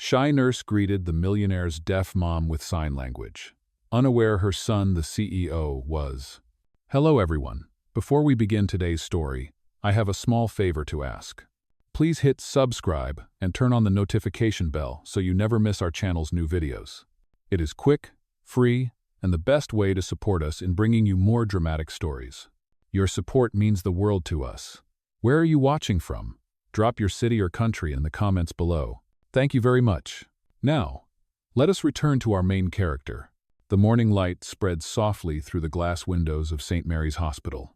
Shy nurse greeted the millionaire's deaf mom with sign language, unaware her son, the CEO, was. Hello everyone. Before we begin today's story, I have a small favor to ask. Please hit subscribe and turn on the notification bell so you never miss our channel's new videos. It is quick, free, and the best way to support us in bringing you more dramatic stories. Your support means the world to us. Where are you watching from? Drop your city or country in the comments below. Thank you very much. Now, let us return to our main character. The morning light spread softly through the glass windows of St. Mary's Hospital.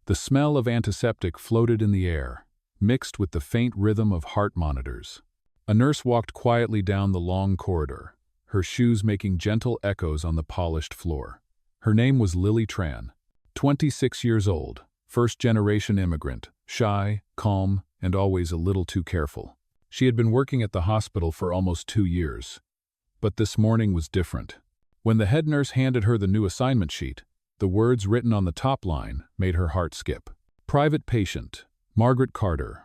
The smell of antiseptic floated in the air, mixed with the faint rhythm of heart monitors. A nurse walked quietly down the long corridor, her shoes making gentle echoes on the polished floor. Her name was Lily Tran, 26 years old, first-generation immigrant, shy, calm, and always a little too careful. She had been working at the hospital for almost 2 years. But this morning was different. When the head nurse handed her the new assignment sheet, the words written on the top line made her heart skip. Private patient, Margaret Carter.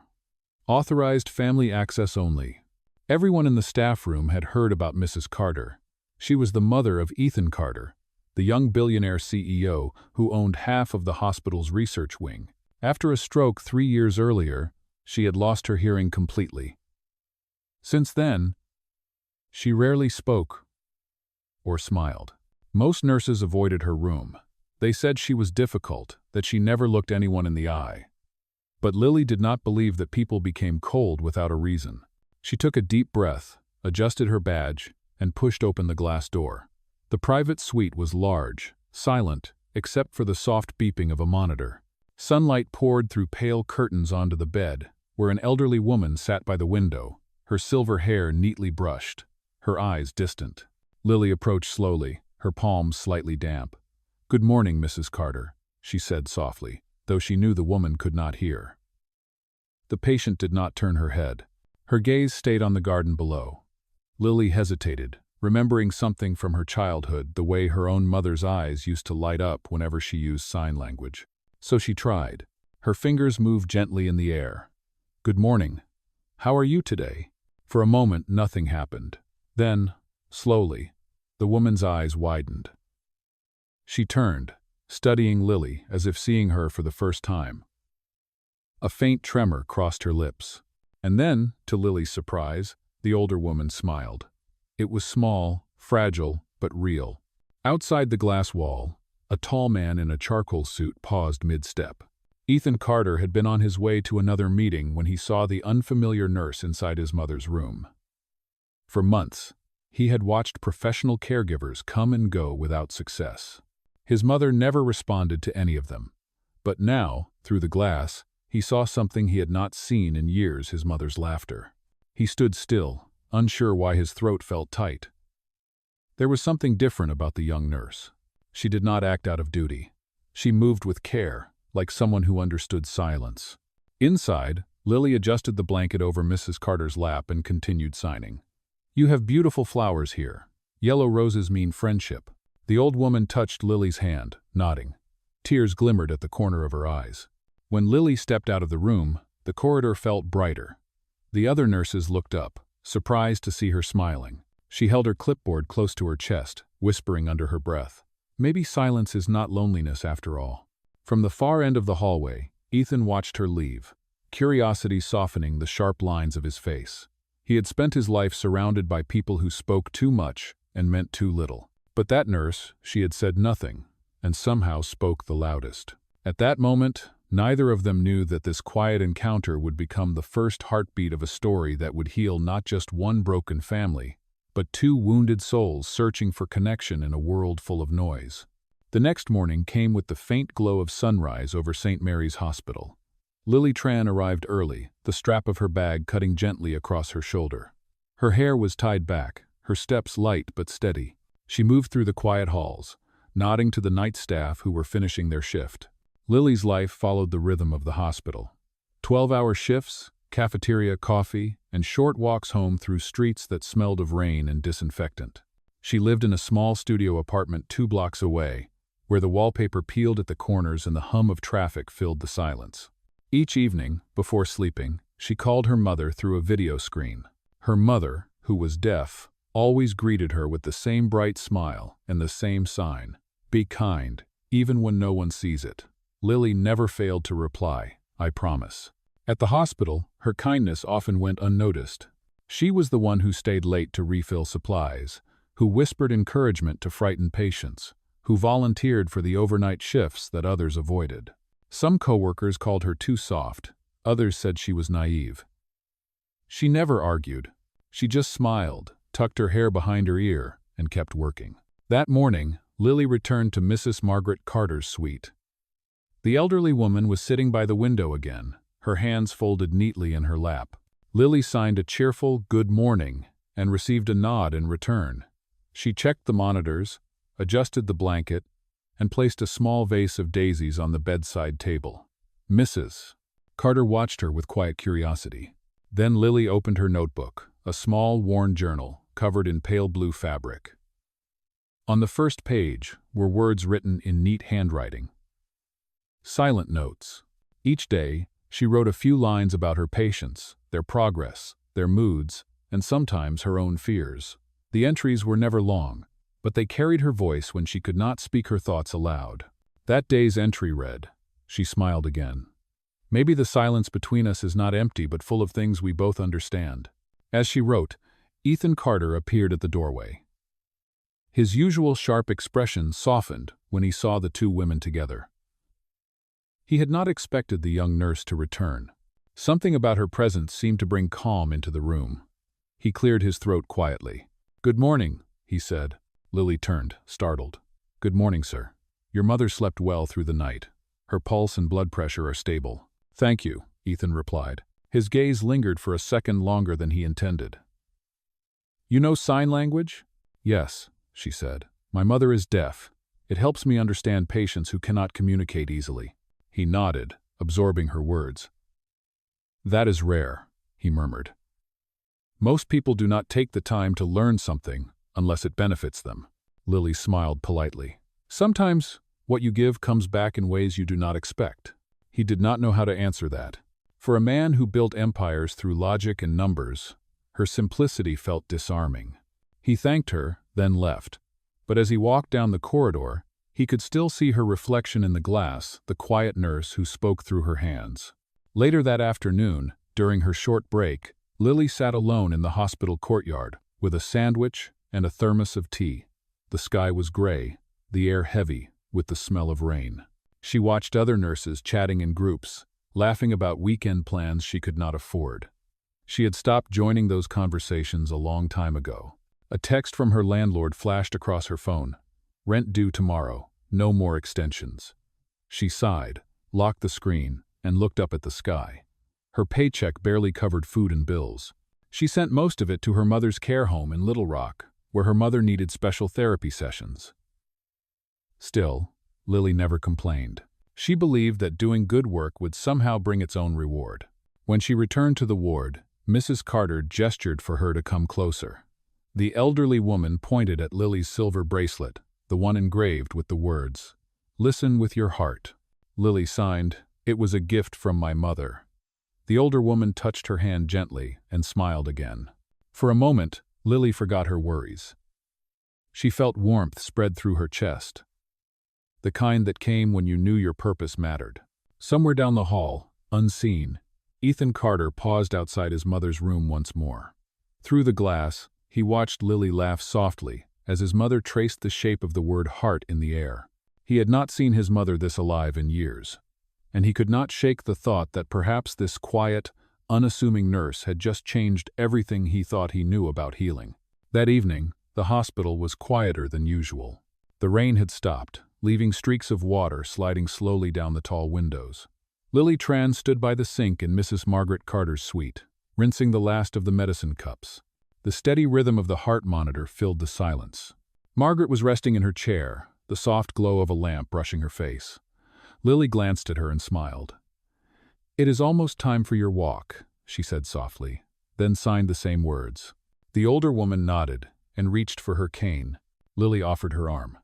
Authorized family access only. Everyone in the staff room had heard about Mrs. Carter. She was the mother of Ethan Carter, the young billionaire CEO who owned half of the hospital's research wing. After a stroke 3 years earlier, she had lost her hearing completely. Since then, she rarely spoke or smiled. Most nurses avoided her room. They said she was difficult, that she never looked anyone in the eye. But Lily did not believe that people became cold without a reason. She took a deep breath, adjusted her badge, and pushed open the glass door. The private suite was large, silent, except for the soft beeping of a monitor. Sunlight poured through pale curtains onto the bed, where an elderly woman sat by the window, her silver hair neatly brushed, her eyes distant. Lily approached slowly, her palms slightly damp. "Good morning, Mrs. Carter," she said softly, though she knew the woman could not hear. The patient did not turn her head. Her gaze stayed on the garden below. Lily hesitated, remembering something from her childhood, the way her own mother's eyes used to light up whenever she used sign language. So she tried. Her fingers moved gently in the air. "Good morning. How are you today?" For a moment, nothing happened. Then, slowly, the woman's eyes widened. She turned, studying Lily as if seeing her for the first time. A faint tremor crossed her lips. And then, to Lily's surprise, the older woman smiled. It was small, fragile, but real. Outside the glass wall, a tall man in a charcoal suit paused mid-step. Ethan Carter had been on his way to another meeting when he saw the unfamiliar nurse inside his mother's room. For months, he had watched professional caregivers come and go without success. His mother never responded to any of them. But now, through the glass, he saw something he had not seen in years: his mother's laughter. He stood still, unsure why his throat felt tight. There was something different about the young nurse. She did not act out of duty. She moved with care, like someone who understood silence. Inside, Lily adjusted the blanket over Mrs. Carter's lap and continued signing. "You have beautiful flowers here. Yellow roses mean friendship." The old woman touched Lily's hand, nodding. Tears glimmered at the corner of her eyes. When Lily stepped out of the room, the corridor felt brighter. The other nurses looked up, surprised to see her smiling. She held her clipboard close to her chest, whispering under her breath, "Maybe silence is not loneliness after all." From the far end of the hallway, Ethan watched her leave, curiosity softening the sharp lines of his face. He had spent his life surrounded by people who spoke too much and meant too little. But that nurse, she had said nothing, and somehow spoke the loudest. At that moment, neither of them knew that this quiet encounter would become the first heartbeat of a story that would heal not just one broken family, but 2 wounded souls searching for connection in a world full of noise. The next morning came with the faint glow of sunrise over St. Mary's Hospital. Lily Tran arrived early, the strap of her bag cutting gently across her shoulder. Her hair was tied back, her steps light but steady. She moved through the quiet halls, nodding to the night staff who were finishing their shift. Lily's life followed the rhythm of the hospital. 12-hour shifts, cafeteria coffee, and short walks home through streets that smelled of rain and disinfectant. She lived in a small studio apartment 2 blocks away, where the wallpaper peeled at the corners and the hum of traffic filled the silence. Each evening, before sleeping, she called her mother through a video screen. Her mother, who was deaf, always greeted her with the same bright smile and the same sign: "Be kind, even when no one sees it." Lily never failed to reply, "I promise." At the hospital, her kindness often went unnoticed. She was the one who stayed late to refill supplies, who whispered encouragement to frightened patients, who volunteered for the overnight shifts that others avoided. Some coworkers called her too soft, others said she was naive. She never argued. She just smiled, tucked her hair behind her ear, and kept working. That morning, Lily returned to Mrs. Margaret Carter's suite. The elderly woman was sitting by the window again, her hands folded neatly in her lap. Lily signed a cheerful "good morning" and received a nod in return. She checked the monitors, adjusted the blanket, and placed a small vase of daisies on the bedside table. Mrs. Carter watched her with quiet curiosity. Then Lily opened her notebook, a small, worn journal covered in pale blue fabric. On the first page were words written in neat handwriting. Silent notes. Each day, she wrote a few lines about her patients, their progress, their moods, and sometimes her own fears. The entries were never long, but they carried her voice when she could not speak her thoughts aloud. That day's entry read. She smiled again. "Maybe the silence between us is not empty but full of things we both understand." As she wrote, Ethan Carter appeared at the doorway. His usual sharp expression softened when he saw the two women together. He had not expected the young nurse to return. Something about her presence seemed to bring calm into the room. He cleared his throat quietly. "Good morning," he said. Lily turned, startled. "Good morning, sir. Your mother slept well through the night. Her pulse and blood pressure are stable." "Thank you," Ethan replied. His gaze lingered for a second longer than he intended. "You know sign language?" "Yes," she said. "My mother is deaf. It helps me understand patients who cannot communicate easily." He nodded, absorbing her words. "That is rare," he murmured. "Most people do not take the time to learn something unless it benefits them." Lily smiled politely. "Sometimes what you give comes back in ways you do not expect." He did not know how to answer that. For a man who built empires through logic and numbers, her simplicity felt disarming. He thanked her, then left. But as he walked down the corridor, he could still see her reflection in the glass, the quiet nurse who spoke through her hands. Later that afternoon, during her short break, Lily sat alone in the hospital courtyard, with a sandwich and a thermos of tea. The sky was gray, the air heavy, with the smell of rain. She watched other nurses chatting in groups, laughing about weekend plans she could not afford. She had stopped joining those conversations a long time ago. A text from her landlord flashed across her phone. "Rent due tomorrow, no more extensions." She sighed, locked the screen, and looked up at the sky. Her paycheck barely covered food and bills. She sent most of it to her mother's care home in Little Rock, where her mother needed special therapy sessions. Still, Lily never complained. She believed that doing good work would somehow bring its own reward. When she returned to the ward, Mrs. Carter gestured for her to come closer. The elderly woman pointed at Lily's silver bracelet, the one engraved with the words, "Listen with your heart." Lily signed, "It was a gift from my mother." The older woman touched her hand gently and smiled again. For a moment, Lily forgot her worries. She felt warmth spread through her chest, the kind that came when you knew your purpose mattered. Somewhere down the hall, unseen, Ethan Carter paused outside his mother's room once more. Through the glass, he watched Lily laugh softly as his mother traced the shape of the word heart in the air. He had not seen his mother this alive in years, and he could not shake the thought that perhaps this quiet, unassuming nurse had just changed everything he thought he knew about healing. That evening, the hospital was quieter than usual. The rain had stopped, leaving streaks of water sliding slowly down the tall windows. Lily Tran stood by the sink in Mrs. Margaret Carter's suite, rinsing the last of the medicine cups. The steady rhythm of the heart monitor filled the silence. Margaret was resting in her chair, the soft glow of a lamp brushing her face. Lily glanced at her and smiled. "It is almost time for your walk," she said softly, then signed the same words. The older woman nodded and reached for her cane. Lily offered her arm.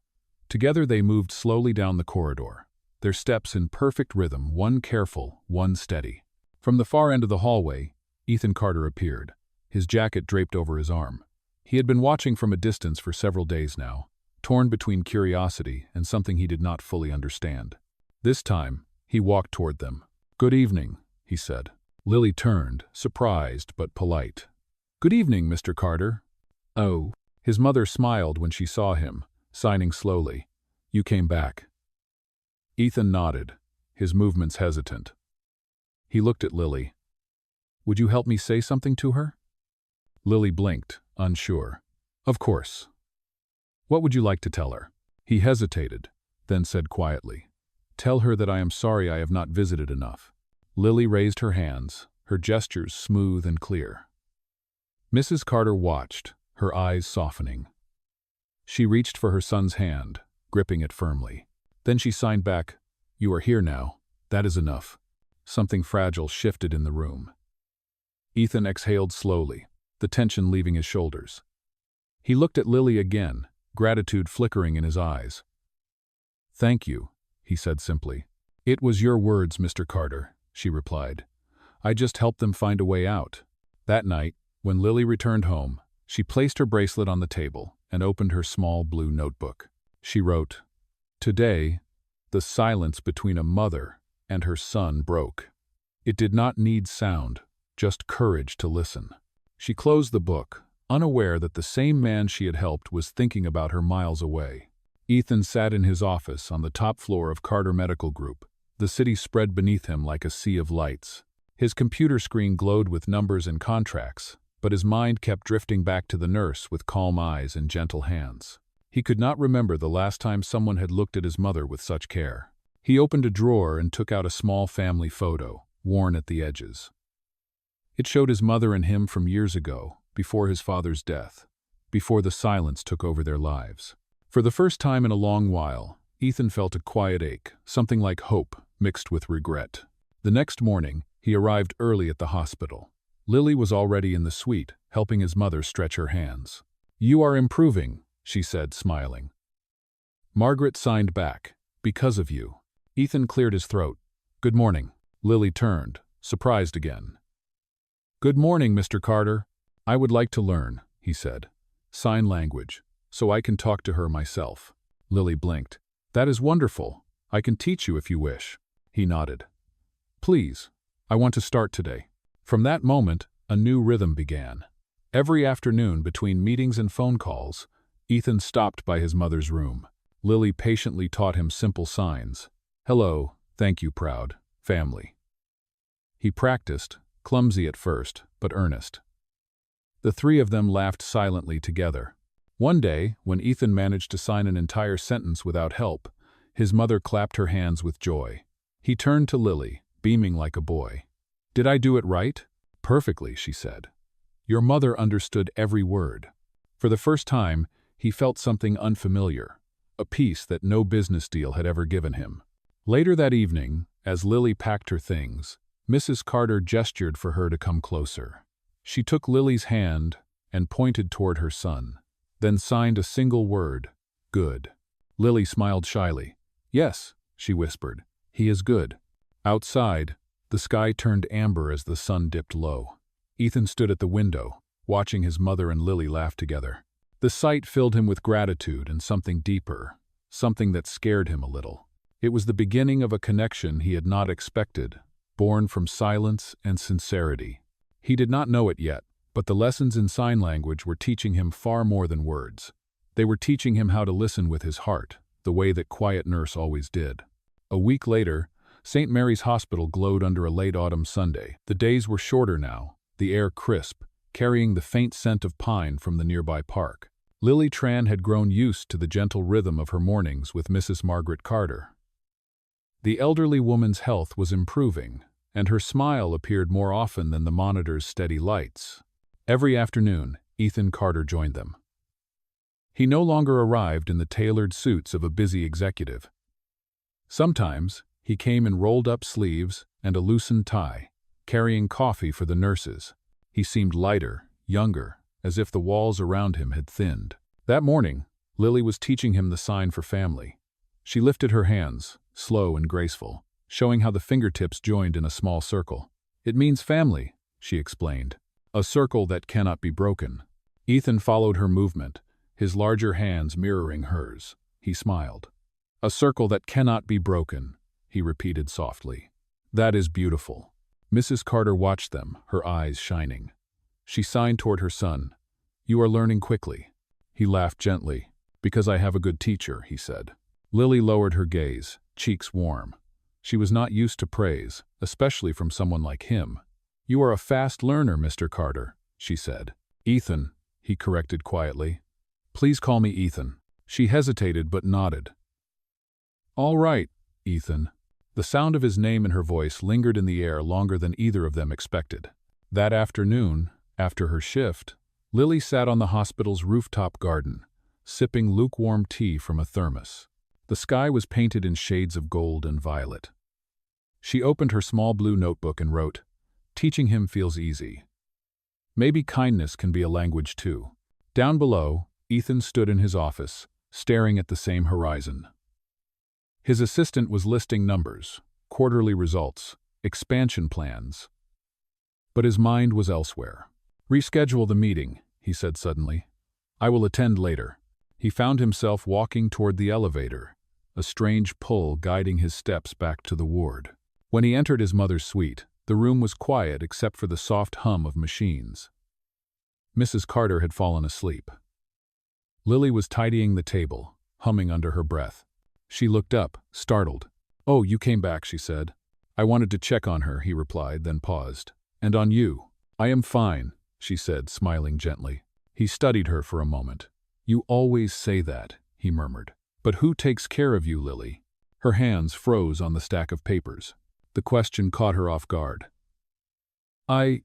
Together they moved slowly down the corridor, their steps in perfect rhythm, one careful, one steady. From the far end of the hallway, Ethan Carter appeared. his jacket draped over his arm. He had been watching from a distance for several days now, torn between curiosity and something he did not fully understand. This time, he walked toward them. "Good evening," he said. Lily turned, surprised but polite. "Good evening, Mr. Carter." "Oh." His mother smiled when she saw him, signing slowly. "You came back." Ethan nodded, his movements hesitant. He looked at Lily. "Would you help me say something to her?" Lily blinked, unsure. "Of course. What would you like to tell her?" He hesitated, then said quietly, "Tell her that I am sorry I have not visited enough." Lily raised her hands, her gestures smooth and clear. Mrs. Carter watched, her eyes softening. She reached for her son's hand, gripping it firmly. Then she signed back, "You are here now. That is enough." Something fragile shifted in the room. Ethan exhaled slowly, the tension leaving his shoulders. He looked at Lily again, gratitude flickering in his eyes. "Thank you," he said simply. "It was your words, Mr. Carter," she replied. "I just helped them find a way out." That night, when Lily returned home, she placed her bracelet on the table and opened her small blue notebook. She wrote, "Today, the silence between a mother and her son broke. It did not need sound, just courage to listen." She closed the book, unaware that the same man she had helped was thinking about her miles away. Ethan sat in his office on the top floor of Carter Medical Group, the city spread beneath him like a sea of lights. His computer screen glowed with numbers and contracts, but his mind kept drifting back to the nurse with calm eyes and gentle hands. He could not remember the last time someone had looked at his mother with such care. He opened a drawer and took out a small family photo, worn at the edges. It showed his mother and him from years ago, before his father's death, before the silence took over their lives. For the first time in a long while, Ethan felt a quiet ache, something like hope mixed with regret. The next morning, he arrived early at the hospital. Lily was already in the suite, helping his mother stretch her hands. "You are improving," she said, smiling. Margaret signed back, "Because of you." Ethan cleared his throat. "Good morning." Lily turned, surprised again. "Good morning, Mr. Carter. I would like to learn," he said. "Sign language, so I can talk to her myself." Lily blinked. "That is wonderful. I can teach you if you wish." He nodded. "Please, I want to start today." From that moment, a new rhythm began. Every afternoon between meetings and phone calls, Ethan stopped by his mother's room. Lily patiently taught him simple signs. "Hello, thank you, proud, family." He practiced, clumsy at first, but earnest. The three of them laughed silently together. One day, when Ethan managed to sign an entire sentence without help, his mother clapped her hands with joy. He turned to Lily, beaming like a boy. "Did I do it right?" "Perfectly," she said. "Your mother understood every word." For the first time, he felt something unfamiliar, a peace that no business deal had ever given him. Later that evening, as Lily packed her things, Mrs. Carter gestured for her to come closer. She took Lily's hand and pointed toward her son, then signed a single word, "Good." Lily smiled shyly. "Yes," she whispered, "he is good." Outside, the sky turned amber as the sun dipped low. Ethan stood at the window, watching his mother and Lily laugh together. The sight filled him with gratitude and something deeper, something that scared him a little. It was the beginning of a connection he had not expected, born from silence and sincerity. He did not know it yet, but the lessons in sign language were teaching him far more than words. They were teaching him how to listen with his heart, the way that quiet nurse always did. A week later, St. Mary's Hospital glowed under a late autumn Sunday. The days were shorter now, the air crisp, carrying the faint scent of pine from the nearby park. Lily Tran had grown used to the gentle rhythm of her mornings with Mrs. Margaret Carter. The elderly woman's health was improving, and her smile appeared more often than the monitor's steady lights. Every afternoon, Ethan Carter joined them. He no longer arrived in the tailored suits of a busy executive. Sometimes, he came in rolled-up sleeves and a loosened tie, carrying coffee for the nurses. He seemed lighter, younger, as if the walls around him had thinned. That morning, Lily was teaching him the sign for family. She lifted her hands, slow and graceful, showing how the fingertips joined in a small circle. "It means family," she explained. A circle that cannot be broken. Ethan followed her movement, his larger hands mirroring hers. He smiled. A circle that cannot be broken, he repeated softly. That is beautiful. Mrs. Carter watched them, her eyes shining. She signed toward her son. You are learning quickly. He laughed gently. Because I have a good teacher, he said. Lily lowered her gaze, cheeks warm. She was not used to praise, especially from someone like him. You are a fast learner, Mr. Carter, she said. Ethan, he corrected quietly. Please call me Ethan. She hesitated but nodded. All right, Ethan. The sound of his name in her voice lingered in the air longer than either of them expected. That afternoon, after her shift, Lily sat on the hospital's rooftop garden, sipping lukewarm tea from a thermos. The sky was painted in shades of gold and violet. She opened her small blue notebook and wrote, Teaching him feels easy. Maybe kindness can be a language too. Down below, Ethan stood in his office, staring at the same horizon. His assistant was listing numbers, quarterly results, expansion plans. But his mind was elsewhere. Reschedule the meeting, he said suddenly. I will attend later. He found himself walking toward the elevator, a strange pull guiding his steps back to the ward. When he entered his mother's suite, the room was quiet except for the soft hum of machines. Mrs. Carter had fallen asleep. Lily was tidying the table, humming under her breath. She looked up, startled. Oh, you came back, she said. I wanted to check on her, he replied, then paused. And on you. I am fine, she said, smiling gently. He studied her for a moment. You always say that, he murmured. But who takes care of you, Lily? Her hands froze on the stack of papers. The question caught her off guard. I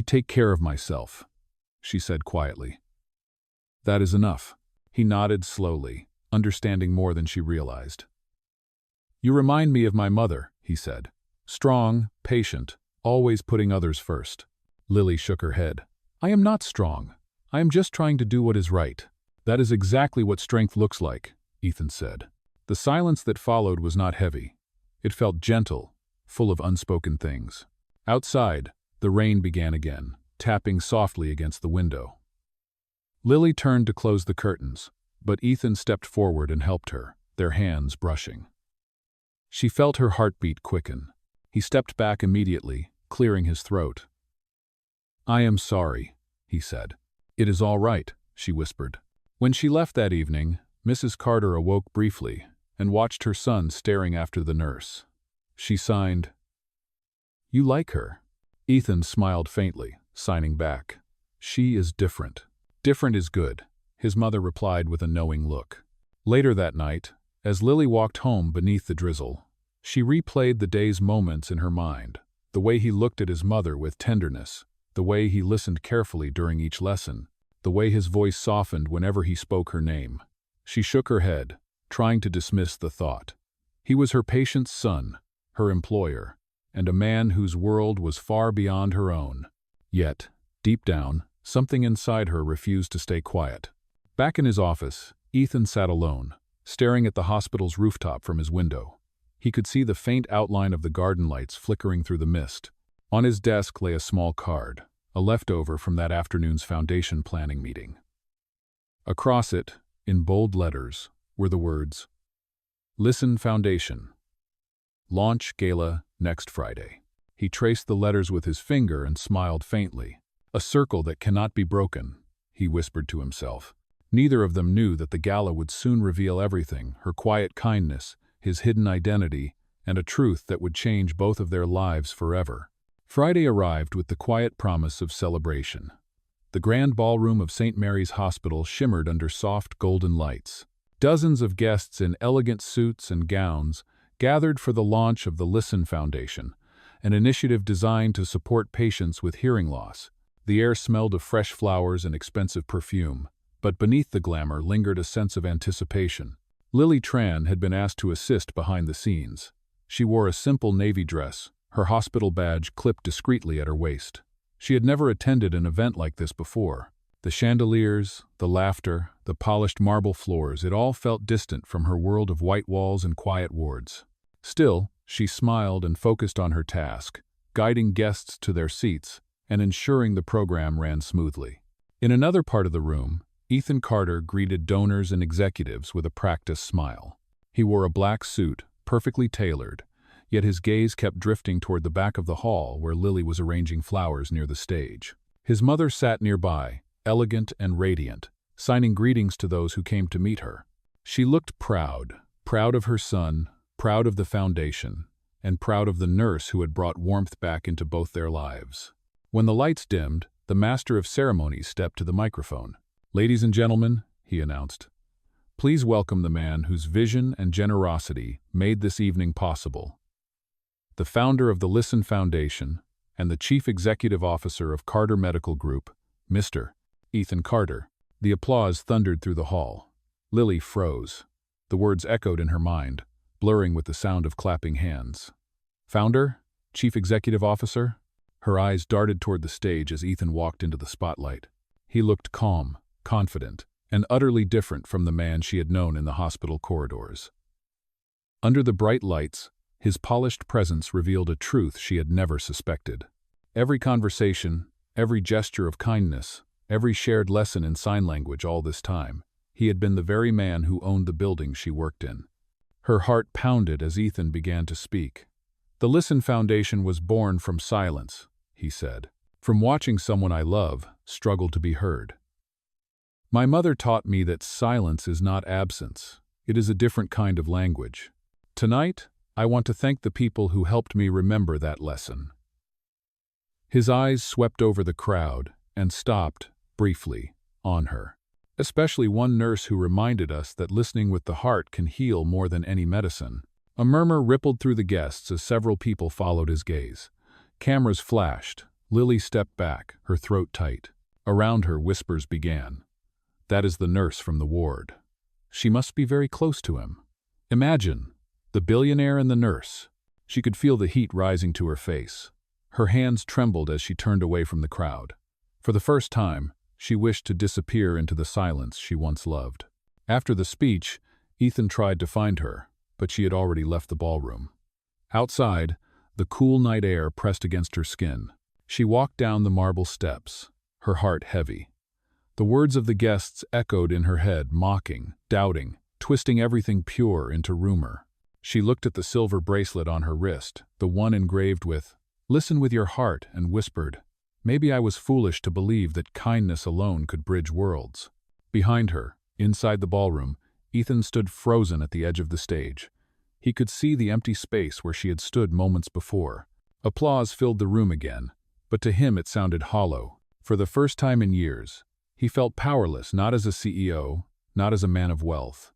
take care of myself, she said quietly. That is enough. He nodded slowly, understanding more than she realized. You remind me of my mother, he said. Strong, patient, always putting others first. Lily shook her head. I am not strong. I am just trying to do what is right. That is exactly what strength looks like, Ethan said. The silence that followed was not heavy. It felt gentle, full of unspoken things. Outside, the rain began again, tapping softly against the window. Lily turned to close the curtains, but Ethan stepped forward and helped her, their hands brushing. She felt her heartbeat quicken. He stepped back immediately, clearing his throat. I am sorry, he said. It is all right, she whispered. When she left that evening, Mrs. Carter awoke briefly and watched her son staring after the nurse. She signed, You like her? Ethan smiled faintly, signing back. She is different. Different is good, his mother replied with a knowing look. Later that night, as Lily walked home beneath the drizzle, she replayed the day's moments in her mind, the way he looked at his mother with tenderness, the way he listened carefully during each lesson, the way his voice softened whenever he spoke her name. She shook her head, trying to dismiss the thought. He was her patient's son, her employer, and a man whose world was far beyond her own. Yet, deep down, something inside her refused to stay quiet. Back in his office, Ethan sat alone, staring at the hospital's rooftop from his window. He could see the faint outline of the garden lights flickering through the mist. On his desk lay a small card, a leftover from that afternoon's foundation planning meeting. Across it, in bold letters, were the words, Listen Foundation. Launch Gala next Friday. He traced the letters with his finger and smiled faintly. A circle that cannot be broken, he whispered to himself. Neither of them knew that the gala would soon reveal everything, her quiet kindness, his hidden identity, and a truth that would change both of their lives forever. Friday arrived with the quiet promise of celebration. The grand ballroom of St. Mary's Hospital shimmered under soft golden lights. Dozens of guests in elegant suits and gowns gathered for the launch of the Listen Foundation, an initiative designed to support patients with hearing loss. The air smelled of fresh flowers and expensive perfume, but beneath the glamour lingered a sense of anticipation. Lily Tran had been asked to assist behind the scenes. She wore a simple navy dress, her hospital badge clipped discreetly at her waist. She had never attended an event like this before. The chandeliers, the laughter, the polished marble floors, it all felt distant from her world of white walls and quiet wards. Still, she smiled and focused on her task, guiding guests to their seats, and ensuring the program ran smoothly. In another part of the room, Ethan Carter greeted donors and executives with a practiced smile. He wore a black suit, perfectly tailored, yet his gaze kept drifting toward the back of the hall where Lily was arranging flowers near the stage. His mother sat nearby, elegant and radiant, signing greetings to those who came to meet her. She looked proud, proud of her son, proud of the foundation, and proud of the nurse who had brought warmth back into both their lives. When the lights dimmed, the master of ceremonies stepped to the microphone. "Ladies and gentlemen," he announced, "please welcome the man whose vision and generosity made this evening possible. The founder of the Listen Foundation and the chief executive officer of Carter Medical Group, Mr. Ethan Carter." The applause thundered through the hall. Lily froze. The words echoed in her mind, blurring with the sound of clapping hands. "Founder? Chief executive officer?" Her eyes darted toward the stage as Ethan walked into the spotlight. He looked calm, confident, and utterly different from the man she had known in the hospital corridors. Under the bright lights, his polished presence revealed a truth she had never suspected. Every conversation, every gesture of kindness, every shared lesson in sign language all this time, he had been the very man who owned the building she worked in. Her heart pounded as Ethan began to speak. "The Listen Foundation was born from silence," he said, "from watching someone I love struggle to be heard. My mother taught me that silence is not absence, it is a different kind of language. Tonight, I want to thank the people who helped me remember that lesson." His eyes swept over the crowd and stopped, briefly, on her. "Especially one nurse who reminded us that listening with the heart can heal more than any medicine." A murmur rippled through the guests as several people followed his gaze. Cameras flashed. Lily stepped back, her throat tight. Around her, whispers began. "That is the nurse from the ward. She must be very close to him. Imagine, the billionaire and the nurse." She could feel the heat rising to her face. Her hands trembled as she turned away from the crowd. For the first time, she wished to disappear into the silence she once loved. After the speech, Ethan tried to find her, but she had already left the ballroom. Outside, the cool night air pressed against her skin. She walked down the marble steps, her heart heavy. The words of the guests echoed in her head, mocking, doubting, twisting everything pure into rumor. She looked at the silver bracelet on her wrist, the one engraved with, "Listen with your heart," and whispered, "Maybe I was foolish to believe that kindness alone could bridge worlds." Behind her, inside the ballroom, Ethan stood frozen at the edge of the stage. He could see the empty space where she had stood moments before. Applause filled the room again, but to him it sounded hollow. For the first time in years, he felt powerless, not as a CEO, not as a man of wealth,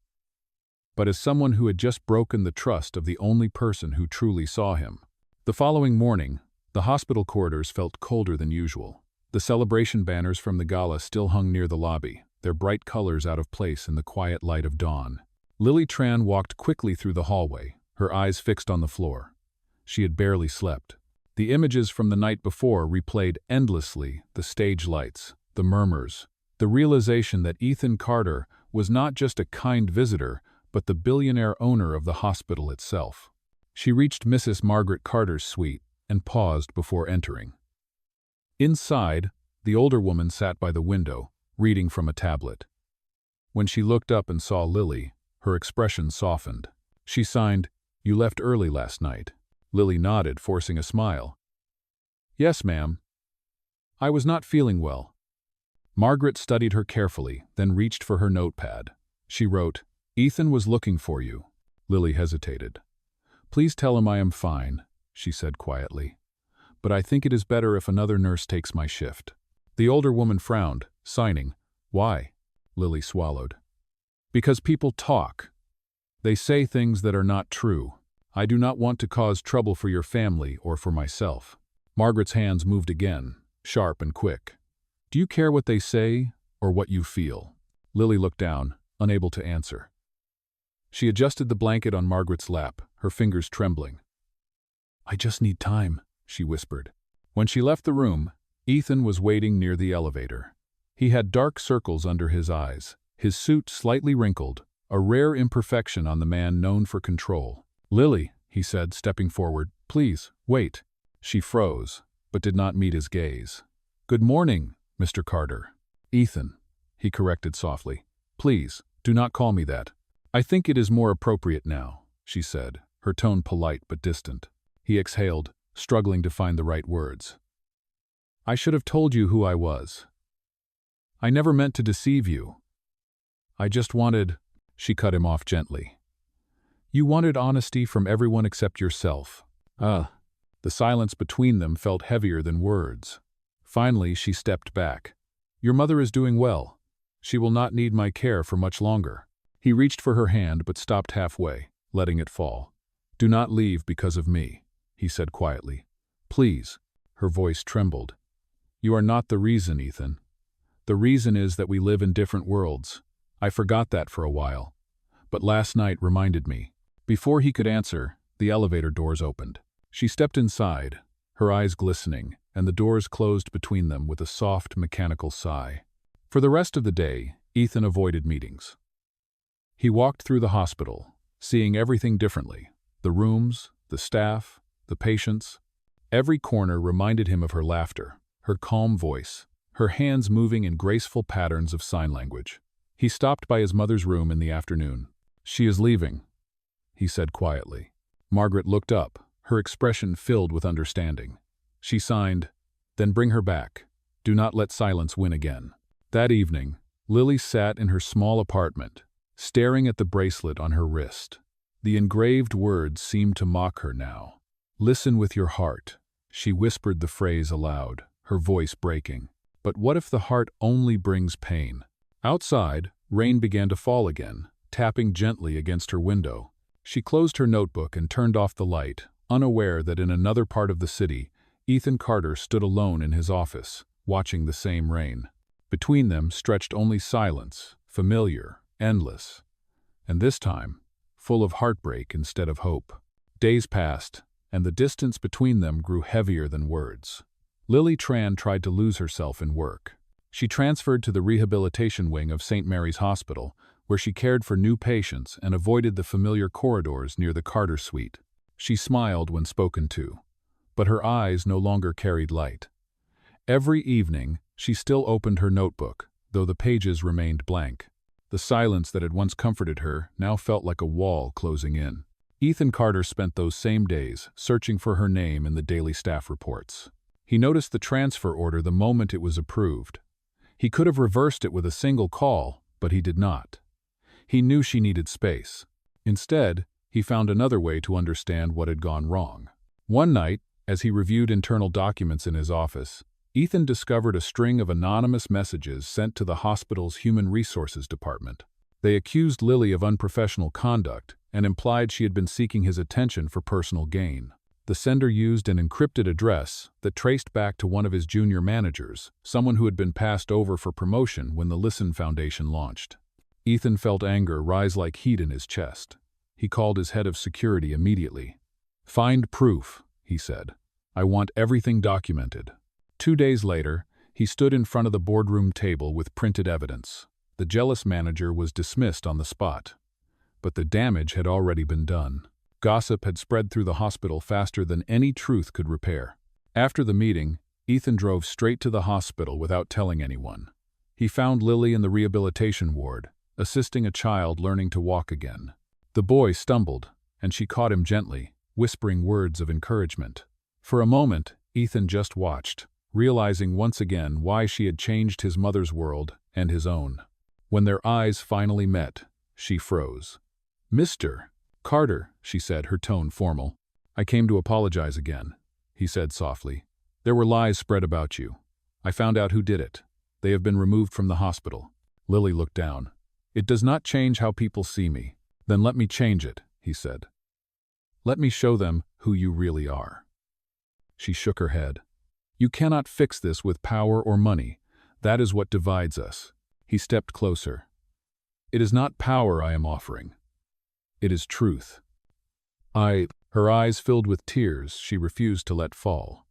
but as someone who had just broken the trust of the only person who truly saw him. The following morning, the hospital corridors felt colder than usual. The celebration banners from the gala still hung near the lobby, their bright colors out of place in the quiet light of dawn. Lily Tran walked quickly through the hallway, her eyes fixed on the floor. She had barely slept. The images from the night before replayed endlessly, the stage lights, the murmurs, the realization that Ethan Carter was not just a kind visitor, but the billionaire owner of the hospital itself. She reached Mrs. Margaret Carter's suite and paused before entering. Inside, the older woman sat by the window, reading from a tablet. When she looked up and saw Lily, her expression softened. She signed, "You left early last night." Lily nodded, forcing a smile. "Yes, ma'am. I was not feeling well." Margaret studied her carefully, then reached for her notepad. She wrote, "Ethan was looking for you." Lily hesitated. "Please tell him I am fine," she said quietly. "But I think it is better if another nurse takes my shift." The older woman frowned, signing. "Why?" Lily swallowed. "Because people talk. They say things that are not true. I do not want to cause trouble for your family or for myself." Margaret's hands moved again, sharp and quick. "Do you care what they say or what you feel?" Lily looked down, unable to answer. She adjusted the blanket on Margaret's lap, her fingers trembling. "I just need time," she whispered. When she left the room, Ethan was waiting near the elevator. He had dark circles under his eyes, his suit slightly wrinkled, a rare imperfection on the man known for control. "Lily," he said, stepping forward, "please, wait." She froze. but did not meet his gaze. "Good morning, Mr. Carter." "Ethan," he corrected softly. "Please, do not call me that. I think it is more appropriate now," she said, her tone polite but distant. He exhaled, struggling to find the right words. "I should have told you who I was. I never meant to deceive you. I just wanted—" She cut him off gently. "You wanted honesty from everyone except yourself." The silence between them felt heavier than words. Finally, she stepped back. "Your mother is doing well. She will not need my care for much longer." He reached for her hand but stopped halfway, letting it fall. "Do not leave because of me," he said quietly. "Please." Her voice trembled. "You are not the reason, Ethan. The reason is that we live in different worlds. I forgot that for a while, but last night reminded me." Before he could answer, the elevator doors opened. She stepped inside, her eyes glistening, and the doors closed between them with a soft, mechanical sigh. For the rest of the day, Ethan avoided meetings. He walked through the hospital, seeing everything differently: the rooms, the staff, the patients. Every corner reminded him of her laughter, her calm voice, her hands moving in graceful patterns of sign language. He stopped by his mother's room in the afternoon. "She is leaving," he said quietly. Margaret looked up, her expression filled with understanding. She signed, "Then bring her back. Do not let silence win again." That evening, Lily sat in her small apartment, staring at the bracelet on her wrist. The engraved words seemed to mock her now. "Listen with your heart." She whispered the phrase aloud, her voice breaking. But what if the heart only brings pain? Outside, rain began to fall again, tapping gently against her window. She closed her notebook and turned off the light, unaware that in another part of the city, Ethan Carter stood alone in his office, watching the same rain. Between them stretched only silence, familiar, endless, and this time, full of heartbreak instead of hope. Days passed, and the distance between them grew heavier than words. Lily Tran tried to lose herself in work. She transferred to the rehabilitation wing of St. Mary's Hospital, where she cared for new patients and avoided the familiar corridors near the Carter suite. She smiled when spoken to, but her eyes no longer carried light. Every evening, she still opened her notebook, though the pages remained blank. The silence that had once comforted her now felt like a wall closing in. Ethan Carter spent those same days searching for her name in the daily staff reports. He noticed the transfer order the moment it was approved. He could have reversed it with a single call, but he did not. He knew she needed space. Instead, he found another way to understand what had gone wrong. One night, as he reviewed internal documents in his office, Ethan discovered a string of anonymous messages sent to the hospital's Human Resources Department. They accused Lily of unprofessional conduct and implied she had been seeking his attention for personal gain. The sender used an encrypted address that traced back to one of his junior managers, someone who had been passed over for promotion when the Listen Foundation launched. Ethan felt anger rise like heat in his chest. He called his head of security immediately. "Find proof," he said. "I want everything documented." 2 days later, he stood in front of the boardroom table with printed evidence. The jealous manager was dismissed on the spot. But the damage had already been done. Gossip had spread through the hospital faster than any truth could repair. After the meeting, Ethan drove straight to the hospital without telling anyone. He found Lily in the rehabilitation ward, assisting a child learning to walk again. The boy stumbled, and she caught him gently, whispering words of encouragement. For a moment, Ethan just watched, realizing once again why she had changed his mother's world and his own. When their eyes finally met, she froze. "Mr. Carter," she said, her tone formal. "I came to apologize again," he said softly. "There were lies spread about you. I found out who did it. They have been removed from the hospital." Lily looked down. "It does not change how people see me." "Then let me change it," he said. "Let me show them who you really are." She shook her head. "You cannot fix this with power or money. That is what divides us." He stepped closer. "It is not power I am offering. It is truth." Her eyes filled with tears she refused to let fall.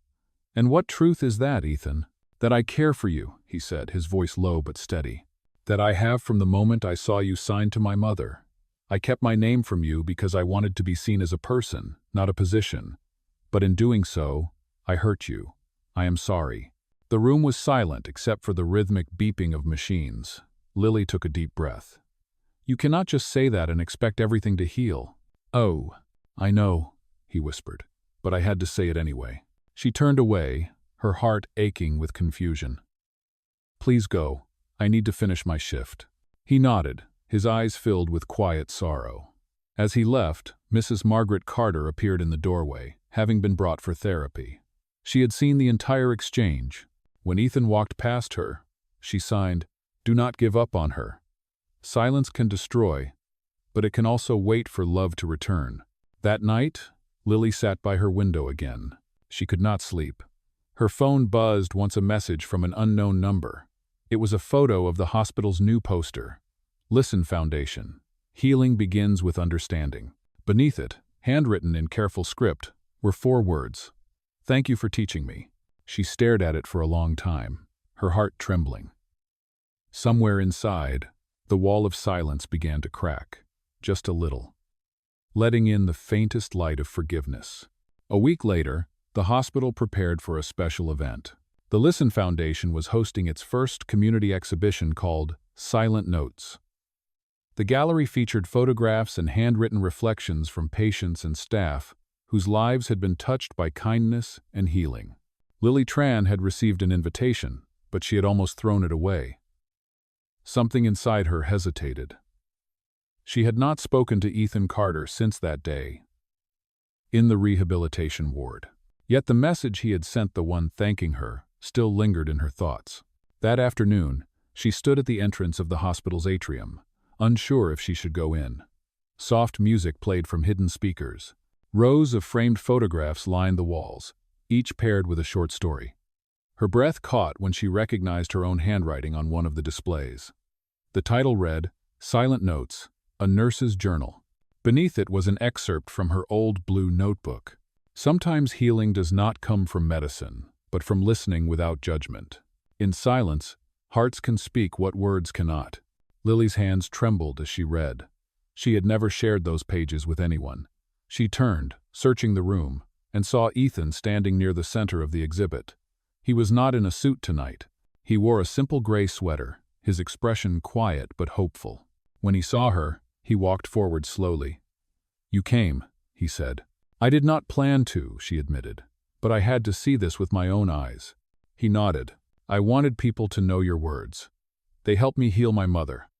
"And what truth is that, Ethan?" "That I care for you," he said, his voice low but steady. "That I have from the moment I saw you signed to my mother. I kept my name from you because I wanted to be seen as a person, not a position. But in doing so, I hurt you. I am sorry." The room was silent except for the rhythmic beeping of machines. Lily took a deep breath. "You cannot just say that and expect everything to heal." "Oh, I know," he whispered, "but I had to say it anyway." She turned away, her heart aching with confusion. "Please go. I need to finish my shift." He nodded, his eyes filled with quiet sorrow. As he left, Mrs. Margaret Carter appeared in the doorway, having been brought for therapy. She had seen the entire exchange. When Ethan walked past her, she signed, "Do not give up on her. Silence can destroy, but it can also wait for love to return." That night, Lily sat by her window again. She could not sleep. Her phone buzzed once a message from an unknown number. It was a photo of the hospital's new poster. "Listen, Foundation. Healing begins with understanding." Beneath it, handwritten in careful script, were 4 words. "Thank you for teaching me." She stared at it for a long time, her heart trembling. Somewhere inside, the wall of silence began to crack, just a little, letting in the faintest light of forgiveness. A week later, the hospital prepared for a special event. The Listen Foundation was hosting its first community exhibition called Silent Notes. The gallery featured photographs and handwritten reflections from patients and staff whose lives had been touched by kindness and healing. Lily Tran had received an invitation, but she had almost thrown it away. Something inside her hesitated. She had not spoken to Ethan Carter since that day in the rehabilitation ward. Yet the message he had sent, the one thanking her, still lingered in her thoughts. That afternoon, she stood at the entrance of the hospital's atrium, unsure if she should go in. Soft music played from hidden speakers. Rows of framed photographs lined the walls, each paired with a short story. Her breath caught when she recognized her own handwriting on one of the displays. The title read, "Silent Notes, a Nurse's Journal." Beneath it was an excerpt from her old blue notebook. "Sometimes healing does not come from medicine, but from listening without judgment. In silence, hearts can speak what words cannot." Lily's hands trembled as she read. She had never shared those pages with anyone. She turned, searching the room, and saw Ethan standing near the center of the exhibit. He was not in a suit tonight. He wore a simple gray sweater, his expression quiet but hopeful. When he saw her, he walked forward slowly. "You came," he said. "I did not plan to," she admitted, "but I had to see this with my own eyes." He nodded. "I wanted people to know your words. They helped me heal my mother,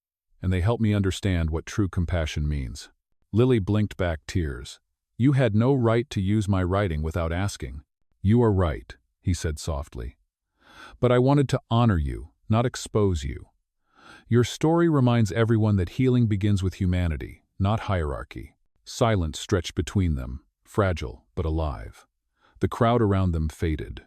and they helped me understand what true compassion means." Lily blinked back tears. "You had no right to use my writing without asking." "You are right," he said softly. "But I wanted to honor you, not expose you. Your story reminds everyone that healing begins with humanity, not hierarchy." Silence stretched between them, fragile but alive. The crowd around them faded.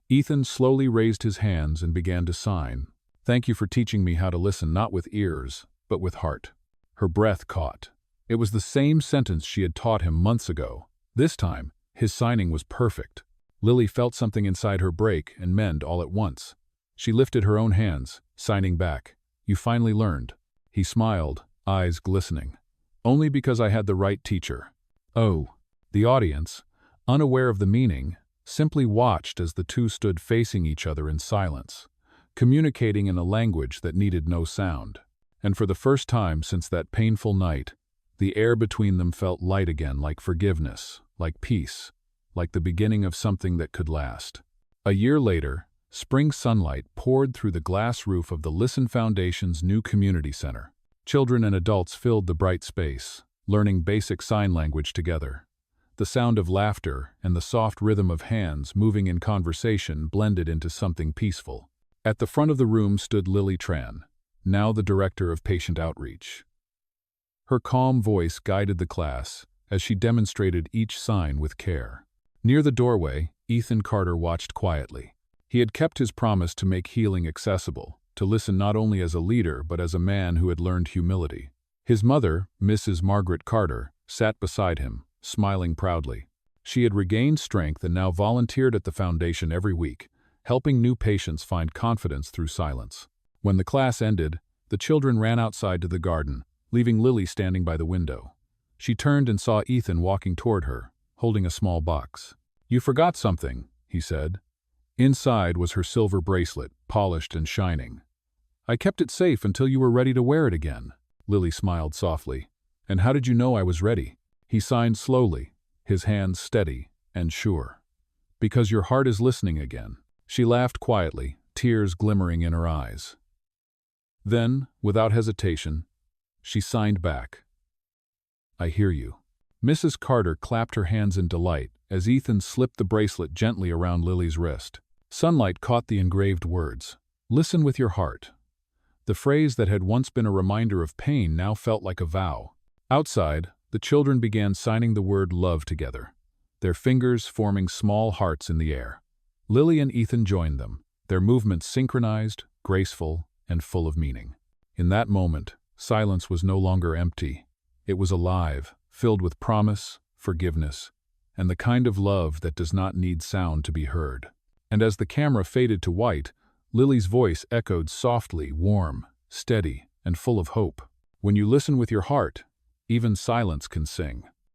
Ethan slowly raised his hands and began to sign. "Thank you for teaching me how to listen not with ears, but with heart." Her breath caught. It was the same sentence she had taught him months ago. This time, his signing was perfect. Lily felt something inside her break and mend all at once. She lifted her own hands, signing back. "You finally learned." He smiled, eyes glistening. "Only because I had the right teacher." Oh, the audience, unaware of the meaning, simply watched as the two stood facing each other in silence, communicating in a language that needed no sound. And for the first time since that painful night, the air between them felt light again, like forgiveness, like peace, like the beginning of something that could last. A year later, spring sunlight poured through the glass roof of the Listen Foundation's new community center. Children and adults filled the bright space, learning basic sign language together. The sound of laughter and the soft rhythm of hands moving in conversation blended into something peaceful. At the front of the room stood Lily Tran, now the director of patient outreach. Her calm voice guided the class as she demonstrated each sign with care. Near the doorway, Ethan Carter watched quietly. He had kept his promise to make healing accessible, to listen not only as a leader but as a man who had learned humility. His mother, Mrs. Margaret Carter, sat beside him, smiling proudly. She had regained strength and now volunteered at the foundation every week, helping new patients find confidence through silence. When the class ended, the children ran outside to the garden, leaving Lily standing by the window. She turned and saw Ethan walking toward her, holding a small box. "You forgot something," he said. Inside was her silver bracelet, polished and shining. "I kept it safe until you were ready to wear it again." Lily smiled softly. "And how did you know I was ready?" He signed slowly, his hands steady and sure. "Because your heart is listening again." She laughed quietly, tears glimmering in her eyes. Then, without hesitation, she signed back, "I hear you." Mrs. Carter clapped her hands in delight as Ethan slipped the bracelet gently around Lily's wrist. Sunlight caught the engraved words, "Listen with your heart." The phrase that had once been a reminder of pain now felt like a vow. Outside, the children began signing the word love together, their fingers forming small hearts in the air. Lily and Ethan joined them, their movements synchronized, graceful, and full of meaning. In that moment, silence was no longer empty. It was alive, filled with promise, forgiveness, and the kind of love that does not need sound to be heard. And as the camera faded to white, Lily's voice echoed softly, warm, steady, and full of hope. "When you listen with your heart, even silence can sing."